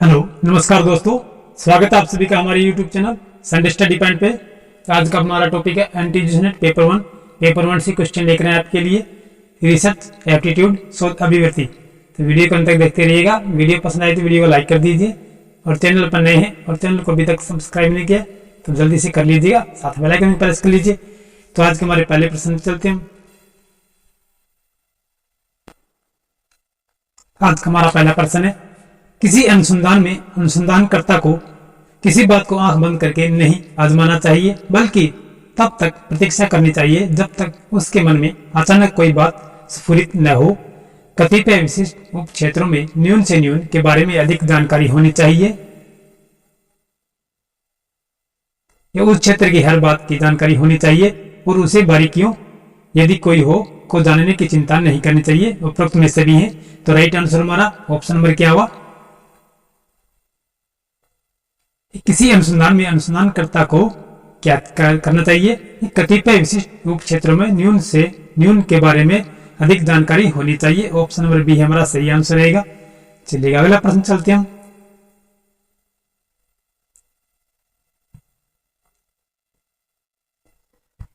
Hello नमस्कार दोस्तों, स्वागत है आप सभी का हमारे YouTube channel Sunday study point पे। आज का हमारा टॉपिक है एंटीजनेट पेपर वन से क्वेश्चन लेकर आए आपके लिए रिसर्च एप्टीट्यूड शोध अभिव्यक्ति। तो वीडियो को अंत तक देखते रहिएगा। वीडियो पसंद आए तो वीडियो को लाइक कर दीजिए और चैनल पर नए हैं और चैनल को अभी तक सब्सक्राइब नहीं किया तो जल्दी से कर लीजिएगा, साथ बेल आइकन भी प्रेस कर लीजिए। तो आज के हमारे पहले प्रश्न पे चलते हैं। आज का हमारा पहला प्रश्न है, किसी अनुसंधान में अनुसंधानकर्ता को किसी बात को आंख बंद करके नहीं आजमाना चाहिए, बल्कि तब तक प्रतीक्षा करनी चाहिए जब तक उसके मन में अचानक कोई बात स्फुरित न हो। कतिपय विशिष्ट उप क्षेत्रों में न्यून से न्यून के बारे में अधिक जानकारी होनी चाहिए। या उस क्षेत्र की हर बात की जानकारी होनी चाहिए और उसे बारीकियों यदि कोई हो को जानने की चिंता नहीं करनी चाहिए। उपरोक्त में सभी हैं, तो राइट आंसर हमारा ऑप्शन नंबर क्या हुआ? किसी अनुसंधान में अनुसंधानकर्ता को क्या करना चाहिए? कतिपय विशिष्ट उप क्षेत्रों में न्यून से न्यून के बारे में अधिक जानकारी होनी चाहिए। ऑप्शन नंबर बी हमारा सही आंसर रहेगा। चलिए अगला प्रश्न चलते हैं हम।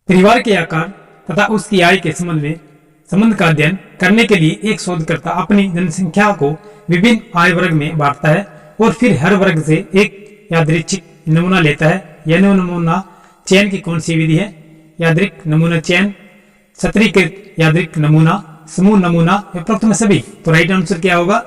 परिवार के आकार तथा उसकी आय के संबंध का अध्ययन करने के लिए एक शोधकर्ता अपनी जनसंख्या को विभिन्न आय वर्ग में बांटता है और फिर हर वर्ग से एक यादृच्छिक नमूना लेता है। यह नमूना चयन की कौन सी विधि है? यादृक नमूना चयन, सत्रीकृत यादृक नमूना, समूह नमूना, उपरोक्त में सभी। तो राइट आंसर क्या होगा?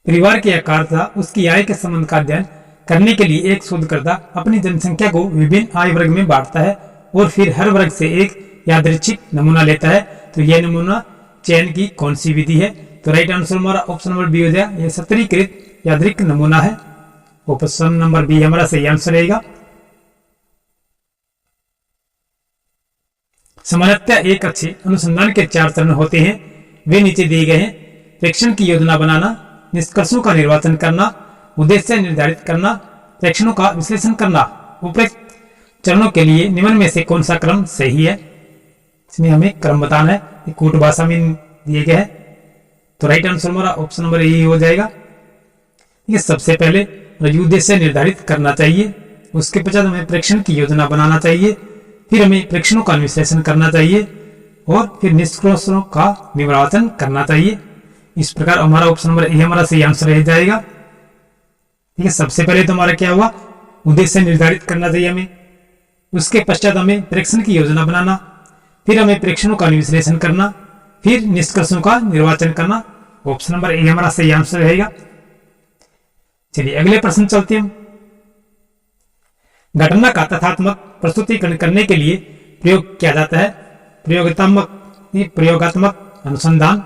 परिवार के आकार तथा उसकी आय के संबंध का अध्ययन करने के लिए एक शोधकर्ता अपनी जनसंख्या को विभिन्न आय वर्ग में बांटता है और फिर हर वर्ग से एक यादृच्छिक नमूना लेता है। तो यह नमूना चयन की कौन सी विधि है? तो राइट आंसर हमारा ऑप्शन नंबर बी हो जाएगा। यह सत्रीकृत यादृक नमूना है। ऑप्शन नंबर बी हमारा सही आंसर रहेगा। सामान्यतः एक अच्छे अनुसंधान के 4 चरण होते हैं, वे नीचे दिए गए हैं। प्रेक्षण की योजना बनाना, निष्कर्षों का निर्वाचन करना, उद्देश्य निर्धारित करना, प्रेक्षणों का विश्लेषण करना। उपरोक्त चरणों के लिए निम्न में से कौन सा क्रम सही है? इसमें हमें क्रम बताना है, कूट भाषा में दिए गए हैं। तो राइट आंसर हमारा ऑप्शन नंबर ए हो जाएगा। ये सबसे पहले उद्देश्य निर्धारित करना चाहिए, उसके पश्चात हमें प्रेक्षण की योजना बनाना चाहिए, फिर हमें प्रेक्षणों का विश्लेषण करना चाहिए और फिर निष्कर्षों का निर्वाचन करना चाहिए। इस प्रकार हमारा ऑप्शन नंबर ए हमारा सही आंसर रह जाएगा। ठीक है, सबसे पहले तो हमारा क्या हुआ? उद्देश्य निर्धारित करना चाहिए हमें, उसके पश्चात हमें प्रेक्षण की योजना बनाना, फिर हमें प्रेक्षणों का विश्लेषण करना, फिर निष्कर्षों का निर्वाचन करना। ऑप्शन नंबर ए हमारा सही आंसर रहेगा। चलिए अगले प्रश्न चलते हैं। घटना का तथ्यात्मक प्रस्तुतिकरण करने के लिए प्रयोग किया जाता है। प्रयोगात्मक अनुसंधान,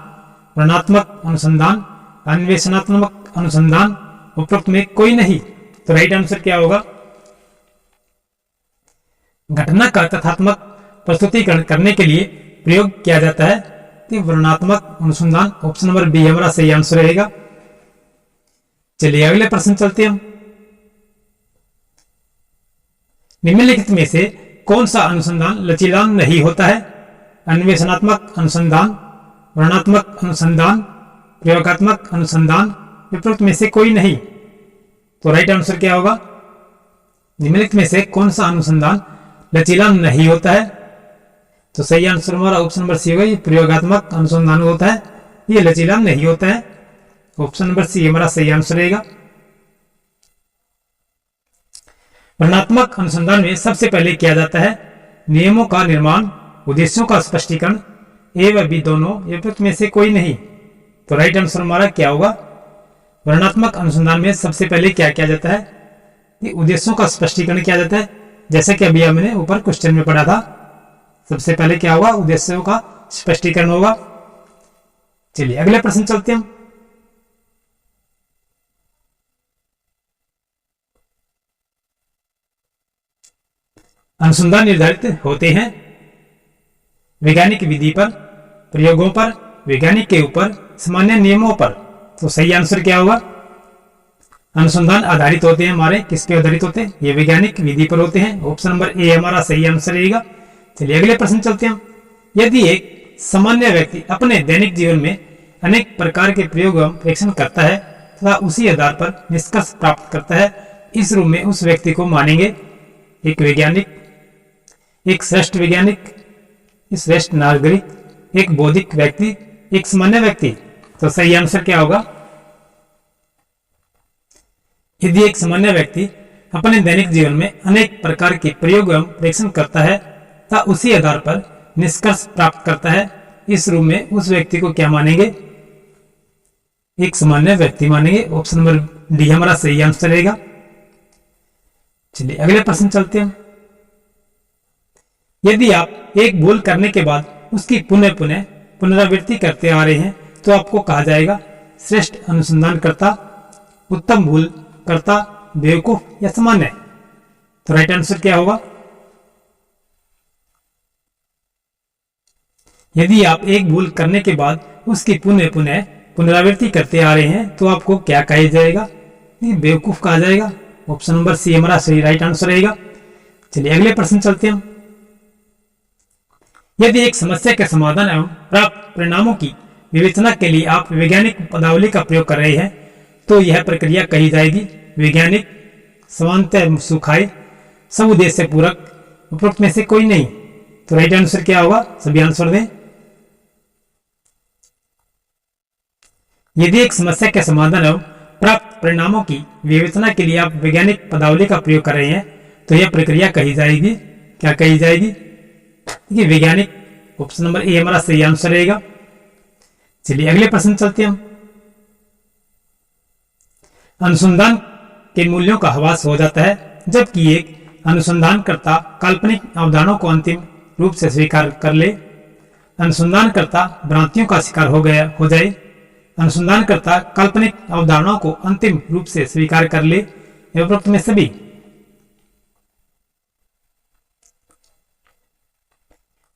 वर्णनात्मक अनुसंधान, अन्वेषणात्मक अनुसंधान, उपरोक्त में कोई नहीं। तो राइट आंसर क्या होगा? घटना का तथ्यात्मक प्रस्तुतिकरण करने के लिए प्रयोग किया जाता है वर्णनात्मक अनुसंधान। ऑप्शन नंबर बी हमारा सही आंसर रहेगा। चलिए अगले प्रश्न चलते हैं। निम्नलिखित में से कौन सा अनुसंधान लचीला नहीं होता है? अन्वेषणात्मक अनुसंधान, वर्णनात्मक अनुसंधान, प्रयोगात्मक अनुसंधान, उपरोक्त में से कोई नहीं। तो राइट आंसर क्या होगा? निम्नलिखित में से कौन सा अनुसंधान लचीला नहीं होता है? तो सही आंसर हमारा ऑप्शन नंबर सी होगा। ये प्रयोगात्मक अनुसंधान होता है, ये लचीला नहीं होता है। ऑप्शन नंबर सी हमारा सही आंसर रहेगा। वर्णनात्मक अनुसंधान में सबसे पहले किया जाता है नियमों का निर्माण, उद्देश्यों का स्पष्टीकरण, ए व बी दोनों, उपरोक्त में से कोई नहीं। तो राइट आंसर हमारा क्या होगा? वर्णनात्मक अनुसंधान में सबसे पहले क्या किया जाता है? उद्देश्यों का स्पष्टीकरण किया जाता है, जैसे कि अभी हमने ऊपर क्वेश्चन में पढ़ा था। सबसे पहले क्या होगा? उद्देश्यों का स्पष्टीकरण होगा। चलिए अगले प्रश्न चलते हैं। अनुसंधान निर्धारित होते हैं वैज्ञानिक विधि पर, प्रयोगों पर, वैज्ञानिक के ऊपर, सामान्य नियमों पर। तो सही आंसर क्या होगा? अनुसंधान आधारित होते हैं हमारे, किस पे आधारित होते हैं? ये वैज्ञानिक विधि पर होते हैं। ऑप्शन नंबर ए हमारा सही आंसर रहेगा। चलिए अगले प्रश्न चलते हैं। यदि एक सामान्य व्यक्ति अपने दैनिक जीवन में अनेक प्रकार के प्रयोग एवं परीक्षण करता है तथा उसी आधार पर निष्कर्ष प्राप्त करता है। इस रूप में उस व्यक्ति को मानेंगे एक वैज्ञानिक, एक श्रेष्ठ वैज्ञानिक, एक श्रेष्ठ नागरिक, एक बौद्धिक व्यक्ति, एक सामान्य व्यक्ति। तो सही आंसर क्या होगा? यदि एक सामान्य व्यक्ति अपने दैनिक जीवन में अनेक प्रकार के प्रयोग एवं परीक्षण करता है तथा उसी आधार पर निष्कर्ष प्राप्त करता है, इस रूप में उस व्यक्ति को क्या मानेंगे? एक सामान्य व्यक्ति मानेंगे। ऑप्शन नंबर डी हमारा सही आंसर रहेगा। चलिए अगले प्रश्न चलते हैं। यदि आप एक भूल करने के बाद उसकी पुनः पुनः पुनरावृत्ति करते आ रहे हैं तो आपको कहा जाएगा श्रेष्ठ अनुसंधानकर्ता, उत्तम भूल करता, बेवकूफ या सामान्य। तो राइट आंसर क्या होगा? यदि आप एक भूल करने के बाद उसकी पुनः पुनः पुनरावृत्ति करते आ रहे हैं तो आपको क्या कहा जाएगा? बेवकूफ कहा जाएगा। ऑप्शन नंबर सी हमारा सही राइट आंसर रहेगा। चलिए अगले प्रश्न चलते हैं। यदि एक समस्या के समाधान एवं प्राप्त परिणामों की विवेचना के लिए आप वैज्ञानिक पदावली का प्रयोग कर रहे हैं तो यह प्रक्रिया कही जाएगी वैज्ञानिक, समानतः सुखाय, सब उद्देश्य पूरक, उपरोक्त में से कोई नहीं। तो राइट आंसर क्या होगा? सभी आंसर दें। यदि एक समस्या के समाधान एवं प्राप्त परिणामों की विवेचना के लिए आप वैज्ञानिक पदावली का प्रयोग कर रहे हैं तो यह प्रक्रिया कही जाएगी, क्या कही जाएगी? देखिए वैज्ञानिक। ऑप्शन नंबर ए हमारा सही आंसर रहेगा। चलिए अगले प्रश्न चलते हैं। अनुसंधान के मूल्यों का ह्रास हो जाता है जबकि एक अनुसंधानकर्ता काल्पनिक अवधारणाओं को अंतिम रूप से स्वीकार कर ले, अनुसंधानकर्ता भ्रांतियों का शिकार हो जाए, अनुसंधानकर्ता काल्पनिक अवधारणाओं को अंतिम रूप से स्वीकार कर ले, उपरोक्त में सभी।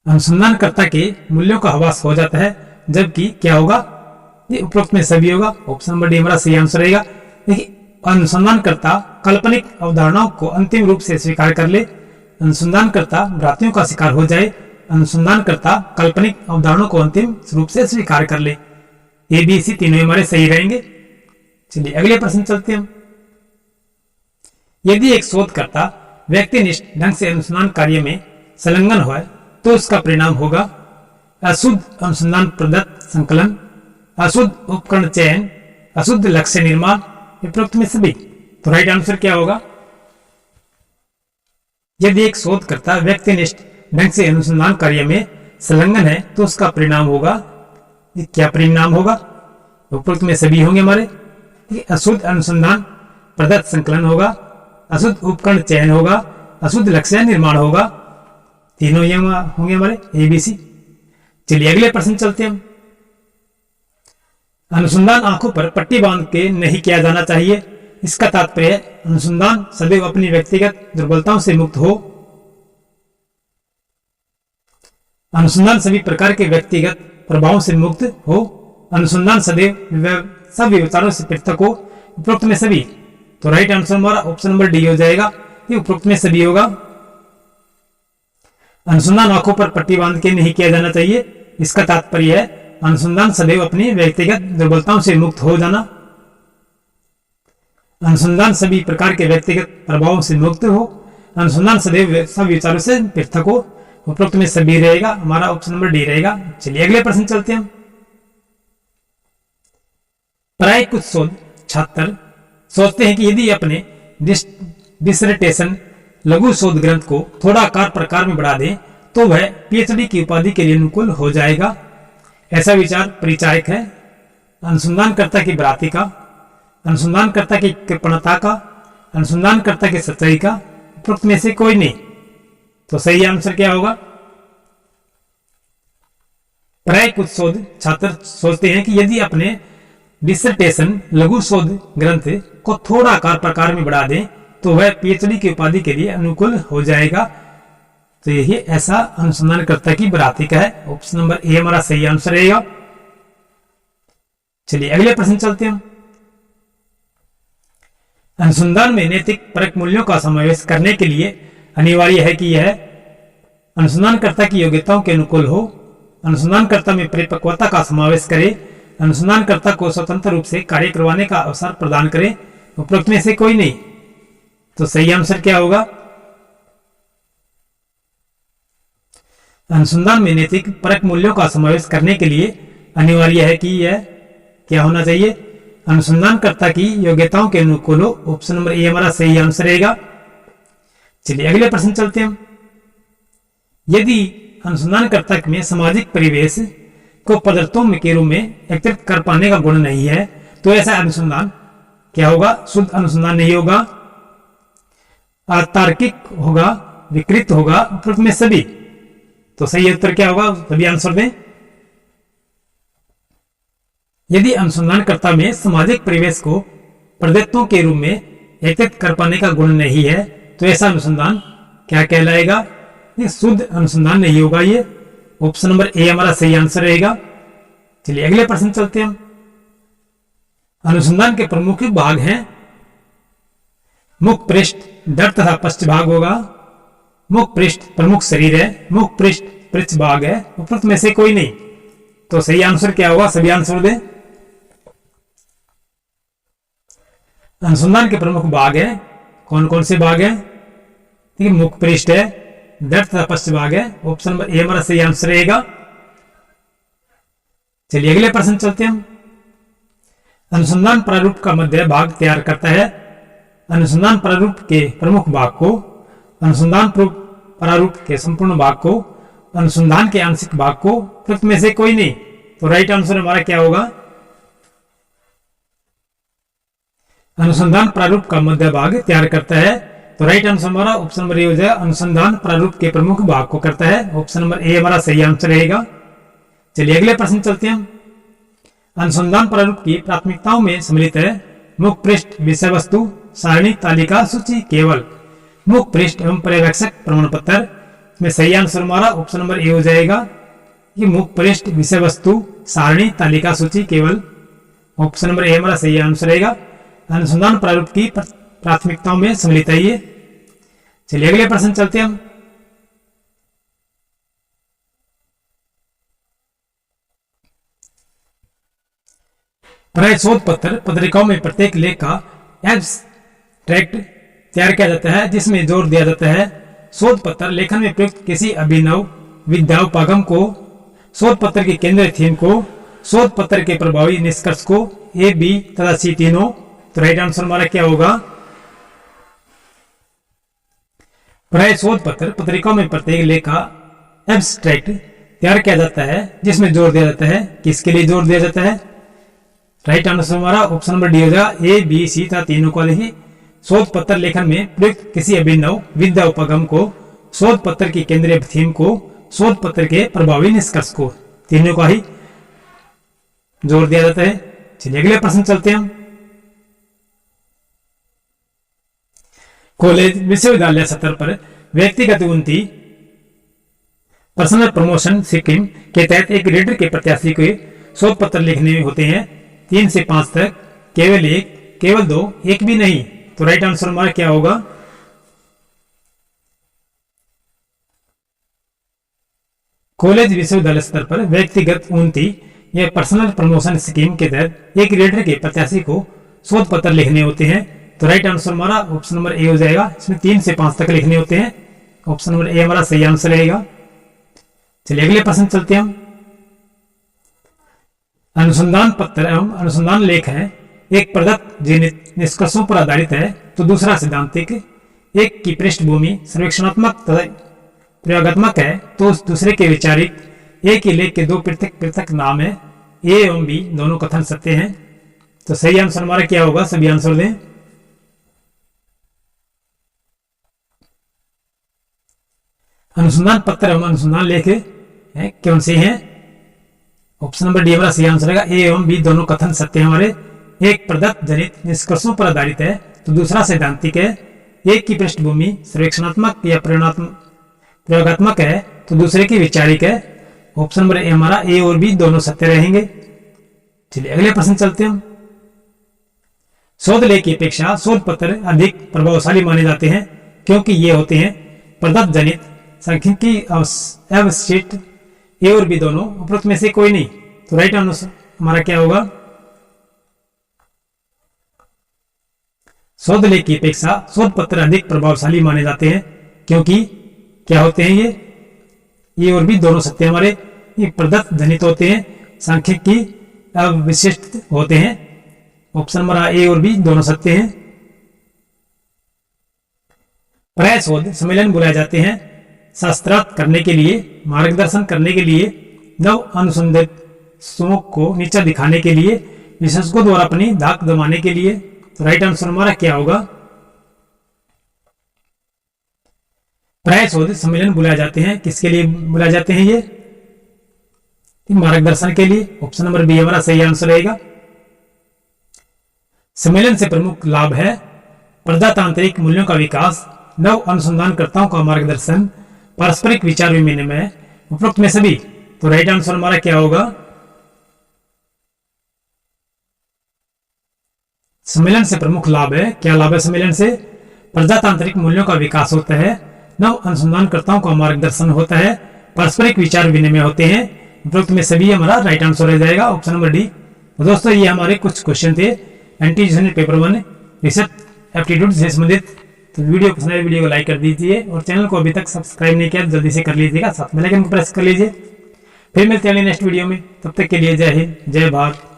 अनुसंधानकर्ता के मूल्यों का ह्रास हो जाता है जबकि क्या होगा? ये उपरोक्त में सभी होगा। ऑप्शन नंबर डी हमारा सही आंसर रहेगा। देखिए अनुसंधानकर्ता काल्पनिक अवधारणाओं को अंतिम रूप से स्वीकार कर ले, अनुसंधानकर्ता भ्रांतियों का शिकार हो जाए, अनुसंधानकर्ता काल्पनिक अवधारणाओं को अंतिम रूप से स्वीकार कर ले। ए बी सी तीनों हमारे सही रहेंगे। चलिए अगले प्रश्न चलते हैं। यदि एक शोधकर्ता व्यक्तिनिष्ठ ढंग से अनुसंधान कार्य में संलग्न हो तो उसका परिणाम होगा अशुद्ध अनुसंधान प्रदत्त संकलन, अशुद्ध उपकरण चयन, अशुद्ध लक्ष्य निर्माण, उपरोक्त में सभी। तो राइट आंसर क्या होगा? यदि एक शोधकर्ता व्यक्तिनिष्ठ ढंग से अनुसंधान कार्य में संलग्न है तो उसका परिणाम होगा, क्या परिणाम होगा? उपरोक्त में सभी होंगे हमारे। अशुद्ध अनुसंधान प्रदत्त संकलन होगा, अशुद्ध उपकरण चयन होगा, अशुद्ध लक्ष्य निर्माण होगा। तीनों ये होंगे हमारे ए बी सी। चलिए अगले प्रश्न चलते हैं। अनुसंधान आंखों पर पट्टी बांध के नहीं किया जाना चाहिए। इसका तात्पर्य अनुसंधान सदैव अपनी व्यक्तिगत दुर्बलताओं से मुक्त हो, अनुसंधान सभी प्रकार के व्यक्तिगत प्रभावों से मुक्त हो, अनुसंधान सदैव सभी विचारों से पृथक हो, उपरोक्त में सभी। तो राइट आंसर हमारा ऑप्शन नंबर डी हो जाएगा। ये उपरोक्त में सभी होगा। अनुसंधान आंखों पर पट्टी बांध के नहीं किया जाना चाहिए। इसका तात्पर्य है अनुसंधान सदैव अपनी व्यक्तिगत दुर्बलताओं से मुक्त हो जाना, अनुसंधान सभी प्रकार के व्यक्तिगत प्रभावों से मुक्त हो, अनुसंधान सदैव सभी विचारों से पृथक हो, उपरोक्त में सभी रहेगा। हमारा ऑप्शन नंबर डी रहेगा। चलिए अगले प्रश्न चलते हैं। प्राय कुछ शोध छात्र सोचते हैं कि यदि अपने डिसर्टेशन लघु शोध ग्रंथ को थोड़ा आकार प्रकार में बढ़ा दें तो वह पीएचडी की उपाधि के लिए अनुकूल हो जाएगा। ऐसा विचार परिचायक है अनुसंधानकर्ता की भ्रांति का, अनुसंधानकर्ता की कृपणता का, अनुसंधानकर्ता की सच्चाई का, उपरोक्त में से कोई नहीं। तो सही आंसर क्या होगा? प्राय कुछ शोध छात्र सोचते हैं कि यदि अपने डिसर्टेशन लघु शोध ग्रंथ को थोड़ा आकार प्रकार में बढ़ा दें तो वह पीएचडी की उपाधि के लिए अनुकूल हो जाएगा। तो यही ऐसा अनुसंधानकर्ता की भ्रांति का है। ऑप्शन नंबर ए हमारा सही आंसर रहेगा। चलिए अगले प्रश्न चलते हैं। अनुसंधान में नैतिक परक मूल्यों का समावेश करने के लिए अनिवार्य है कि यह अनुसंधानकर्ता की योग्यताओं के अनुकूल हो, अनुसंधानकर्ता में परिपक्वता का समावेश करे, अनुसंधानकर्ता को स्वतंत्र रूप से कार्य करवाने का अवसर प्रदान करे, उपरोक्त में से कोई नहीं। तो सही आंसर क्या होगा? अनुसंधान में नैतिक परक मूल्यों का समावेश करने के लिए अनिवार्य है कि यह क्या होना चाहिए? अनुसंधानकर्ता की योग्यताओं के अनुकूल हो। ऑप्शन नंबर ए हमारा सही आंसर रहेगा। चलिए अगले प्रश्न चलते हैं। यदि अनुसंधानकर्ता में सामाजिक परिवेश को पदार्थों के रूप में एकत्रित कर पाने का गुण नहीं है तो ऐसा अनुसंधान क्या होगा? शुद्ध अनुसंधान नहीं होगा, अतार्किक होगा, विकृत होगा, उपरोक्त में सभी। तो सही उत्तर क्या होगा? सभी आंसर दें। यदि अनुसंधानकर्ता में सामाजिक परिवेश को पदार्थों के रूप में एकत्रित कर पाने का गुण नहीं है तो ऐसा अनुसंधान क्या कहलाएगा? ये शुद्ध अनुसंधान नहीं होगा। ये ऑप्शन नंबर ए हमारा सही आंसर रहेगा। चलिए अगले प्रश्न चलते हैं। अनुसंधान के प्रमुख भाग हैं मुख पृष्ठ, धड़ तथा पृष्ठ भाग होगा। मुख पृष्ठ प्रमुख शरीर है, मुख पृष्ठ पृष्ठ भाग है, उपरोक्त में से कोई नहीं। तो सही आंसर क्या होगा? सभी आंसर दें। अनुसंधान के प्रमुख भाग है, कौन कौन से भाग हैं? ठीक है, मुख पृष्ठ है, धड़ तथा पृष्ठ भाग है। ऑप्शन नंबर ए हमारा सही आंसर रहेगा। चलिए अगले प्रश्न चलते हैं। अनुसंधान प्रारूप का मध्य भाग तैयार करता है। अनुसंधान प्रारूप के प्रमुख भाग को, अनुसंधान प्रारूप के संपूर्ण भाग को, अनुसंधान के आंशिक भाग को, उपरोक्त में से कोई नहीं। तो राइट आंसर हमारा क्या होगा? अनुसंधान प्रारूप का मध्य भाग तैयार करता है। तो राइट आंसर हमारा ऑप्शन नंबर ए हो जाएगा, अनुसंधान प्रारूप के प्रमुख भाग को करता है। ऑप्शन नंबर ए हमारा सही आंसर रहेगा। चलिए अगले प्रश्न चलते हैं। अनुसंधान प्रारूप की प्राथमिकताओं में सम्मिलित है मुख पृष्ठ, विषय वस्तु, सारणी, तालिका, सूची, केवल। मुख पृष्ठ एवं पर्यवेक्षक प्रमाण पत्र में सही आंसर हमारा ऑप्शन नंबर ए हो जाएगा। ये मुख पृष्ठ, विषय वस्तु, सारणी, तालिका, सूची, केवल। ऑप्शन नंबर ए हमारा सही आंसर रहेगा। अनुसंधान प्रारूप की प्राथमिकताओं में सम्मिलित है ये। चलिए अगले प्रश्न चलते हैं। प्राय शोध पत्र पत्रिकाओं में प्रत्येक लेख का एब्स्ट्रैक्ट तैयार किया जाता है जिसमें जोर दिया जाता है शोध पत्र लेखन में प्रयुक्त किसी अभिनव विद्याउपागम को, शोध पत्र की केंद्रीय थीम को, शोध पत्र के प्रभावी निष्कर्ष को, ए, बी तथा सी तीनों। तो राइट आंसर हमारा क्या होगा? प्राय शोध पत्र पत्रिकाओं में प्रत्येक लेख का एब्स्ट्रैक्ट तैयार किया जाता है जिसमें जोर दिया जाता है। किसके लिए जोर दिया जाता है? राइट आंसर हमारा ऑप्शन नंबर डी हो जाएगा। ए, बी, सी तथा तीनों को लिखिए। शोध पत्र लेखन में प्रयुक्त किसी अभिनव विद्या उपगम को, शोध पत्र की केंद्रीय थीम को, शोध पत्र के प्रभावी निष्कर्ष को, तीनों का ही जोर दिया जाता है। चलिए अगले प्रश्न चलते हैं। कॉलेज विश्वविद्यालय स्तर पर व्यक्तिगत उन्नति पर्सनल प्रमोशन स्कीम के तहत एक ग्रेडर के प्रत्याशी के शोध पत्र लिखने होते हैं 3 से 5 तक, केवल 1, केवल 2, एक भी नहीं। तो राइट आंसर हमारा क्या होगा? कॉलेज विश्वविद्यालय स्तर पर व्यक्तिगत उन्नति या पर्सनल प्रमोशन स्कीम के तहत एक ग्रेडर के प्रत्याशी को शोध पत्र लिखने होते हैं। तो राइट आंसर हमारा ऑप्शन नंबर ए हो जाएगा। इसमें 3 से 5 तक लिखने होते हैं। ऑप्शन नंबर ए हमारा सही आंसर रहेगा। चलिए अगले प्रश्न चलते हैं। अनुसंधान पत्र एवं अनुसंधान लेख है एक प्रदत्त जिन निष्कर्षों पर आधारित है तो दूसरा सिद्धांतिक। एक की पृष्ठभूमि सर्वेक्षणात्मक तथा प्रयोगात्मक है तो दूसरे के वैचारिक। एक ही लेख के 2 पृथक पृथक नाम है, ए एवं बी दोनों कथन सत्य हैं। तो सही आंसर हमारा क्या होगा? सभी आंसर दें। अनुसंधान पत्र एवं अनुसंधान लेख है कौन से हैं? ऑप्शन नंबर डी हमारा सही आंसर रहेगा। ए एवं बी दोनों कथन सत्य हैं हमारे। एक प्रदत्त जनित निष्कर्षों पर आधारित है तो दूसरा सैद्धांतिक है। एक की पृष्ठभूमि सर्वेक्षणात्मक या प्रयोगात्मक है तो दूसरे की वैचारिक है। ऑप्शन नंबर ए हमारा ए और बी दोनों सत्य रहेंगे। चलिए अगले प्रश्न चलते हैं। शोध लेख की अपेक्षा शोध पत्र अधिक प्रभावशाली माने जाते हैं क्योंकि ये होते हैं प्रदत्त जनित, सांख्यिकी अवशिष्ट। ए और बी दोनों, उपरोक्त में से कोई नहीं। तो राइट आंसर हमारा क्या होगा, शोध लेख की अपेक्षा शोध पत्र अधिक प्रभावशाली माने जाते हैं, क्योंकि क्या होते हैं ये और भी दोनों सत्य हमारे ये प्रदत्त जनित होते हैं, सांख्यिकी विशिष्ट होते हैं। ऑप्शन नंबर ए और बी दोनों सत्य हैं। प्राय शोध सम्मेलन बुलाए जाते हैं शास्त्रार्थ करने के लिए, मार्गदर्शन करने के लिए, नव अनुसंधानों को नीचा दिखाने के लिए, विशेषज्ञों द्वारा अपनी धाक जमाने के लिए। तो राइट आंसर हमारा क्या होगा, प्राय शोध सम्मेलन बुलाए जाते हैं, किसके लिए बुलाए जाते हैं ये, मार्गदर्शन के लिए। ऑप्शन नंबर बी हमारा सही आंसर रहेगा। सम्मेलन से प्रमुख लाभ है प्रजातांत्रिक मूल्यों का विकास, नव अनुसंधानकर्ताओं का मार्गदर्शन, पारस्परिक विचार विनिमय, उपरोक्त में सभी। तो राइट आंसर हमारा क्या होगा, सम्मेलन से प्रमुख लाभ है, क्या लाभ है सम्मेलन से, प्रजातांत्रिक मूल्यों का विकास होता है, नव अनुसंधानकर्ताओं का मार्गदर्शन होता है, पारस्परिक विचार विनिमय होते हैं। उपरोक्त में सभी हमारा राइट आंसर रह जाएगा, ऑप्शन नंबर डी। तो दोस्तों ये हमारे कुछ क्वेश्चन थे एनटीए पेपर 1 रिसर्च एप्टीट्यूड से संबंधित। तो वीडियो पसंद आए वीडियो को लाइक कर दीजिए और चैनल को अभी तक सब्सक्राइब नहीं किया जल्दी से कर लीजिएगा, साथ में बेल आइकन को प्रेस कर लीजिए। फिर मिलते हैं नेक्स्ट वीडियो में, तब तक के लिए जय हिंद जय भारत।